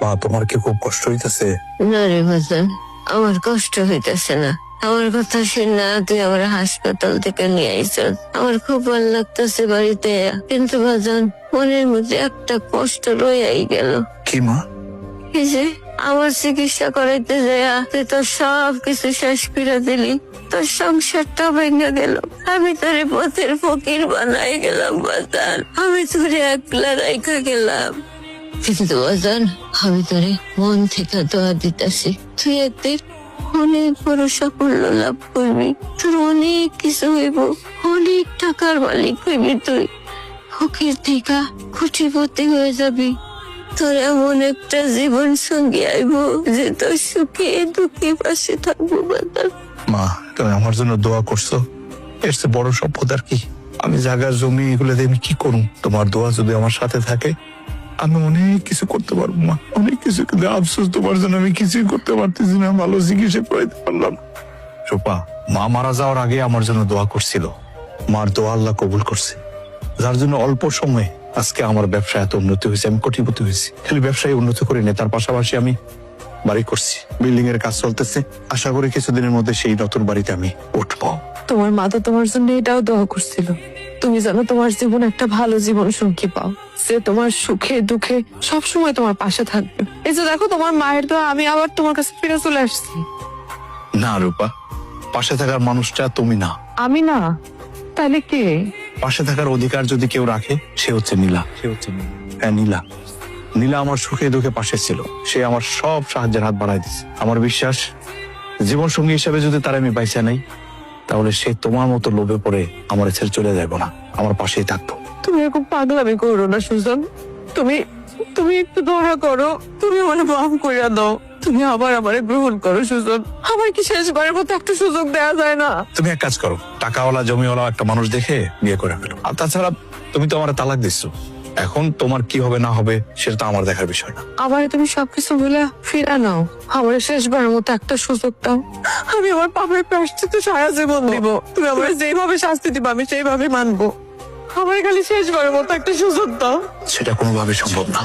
মা, তোমার কি খুব কষ্ট হইতেছে? না রে বাজান, আমার কষ্ট হইতেছে না। আমার কথা শুনে তুই আমার হাসপাতাল থেকে নিয়ে আইস, আমার খুব ভালো লাগতেছে বাড়িতে। কিন্তু বাজান, মনের মধ্যে একটা কষ্ট রয়েই গেল। কি মা? এই যে আমার চিকিৎসা করাইতে যায় তুই তো সব কিছু শেষ করে দিলি, তোর সংসারটা ভেঙে গেল। আমি তোরে পথের ফকির বানাই গেলাম বাজান, আমি তোরে একলা রাইখা গেলাম। কিন্তু বাজান, আমি তোরে মন থেকে দোয়া দিতেছি, তুই একদিন অনেক বড় সাফল্য লাভ করবি, তোর অনেক কিছু হইব, অনেক টাকার মালিক হইবি, তুই ফকির থেকে কোটিপতি হয়ে যাবি। তোর এমন একটা জীবন সঙ্গী আইব যে তোর সুখে দুঃখে পাশে থাকবো বাজান। মা, তুমি আমার জন্য দোয়া করছো, এর চেয়ে বড় সম্পদ আর কি? আমি জায়গা জমি এগুলো দিয়ে আমি কি করুম? তোমার দোয়া যদি আমার সাথে থাকে আমি অনেক কিছু করতে পারবো মা, অনেক কিছু। কিন্তু আফসোস, তোমার জন্য আমি কিছুই করতে পারতেছি না, ভালো চিকিৎসা করাইতে পারলাম না। রূপা, মা মারা যাওয়ার আগে আমার জন্য দোয়া করছিল, মার দোয়া আল্লাহ কবুল করছে, যার জন্য অল্প সময়ে আজকে আমার ব্যবসা এত উন্নতি হয়েছে, আমি কোটিপতি হয়েছি। খালি ব্যবসায় উন্নতি করি না, তার পাশাপাশি আমি বাড়ি করছি, বিল্ডিং এর কাজ চলতেছে। আশা করি কিছুদিনের মধ্যে সেই নতুন বাড়িতে আমি উঠবো। তোমার মা তো তোমার জন্য এটাও দোয়া করছিল, তুমি জানো তোমার জীবন একটা ভালো জীবন সঙ্গী পাও, সে তোমার সুখে দুঃখে সব সময় তোমার পাশে থাকবে। এই যে দেখো, তোমার মায়ের দোয়া আমি আবার তোমার কাছে ফিরে চলে আসছি। না রূপা, পাশে থাকার মানুষটা তুমি না। আমি না? তাহলে কে? পাশে থাকার অধিকার যদি কেউ রাখে, সে হচ্ছে নীলা। হ্যাঁ, নীলা। নীলা আমার সুখে দুঃখে পাশে ছিল, সে আমার সব সাহায্যের হাত বাড়াই দিচ্ছে। আমার বিশ্বাস, জীবন সঙ্গী হিসাবে যদি তার আমি বাইসা নেই, তাহলে সে তোমার মতো লোভে পড়ে আমার ছেড়ে চলে যাবো না, আমার পাশেই থাকবো। তুমি এরকম পাগলামি করো না সুজন, তুমি তুমি একটু দয়া করো, তুমি আমার মাফ করিয়া দাও, তুমি আবার আমারে গ্রহণ করো সুজন। আমার কি শেষবারের মতো একটা সুযোগ দেওয়া যায় না? তুমি এক কাজ করো, টাকাওয়ালা জমিওয়ালা একটা মানুষ দেখে বিয়ে করে ফেলো। আর তাছাড়া তুমি তো আমার তালাক দিচ্ছো, এখন তোমার কি হবে না হবে সেটা তো আমার দেখার বিষয় না। আবার তুমি সবকিছু বলে ফিরা নাও, আমার শেষবারের মতো একটা সুযোগ দাও। আমি আমার পাপের প্রায়শ্চিত্ত সারা জীবন দিব, তুমি আমার যেভাবে শাস্তি দিবা আমি সেইভাবে মানবো। আমার খালি শেষবারের মতো একটা সুযোগ দাও। সেটা কোনোভাবে সম্ভব না।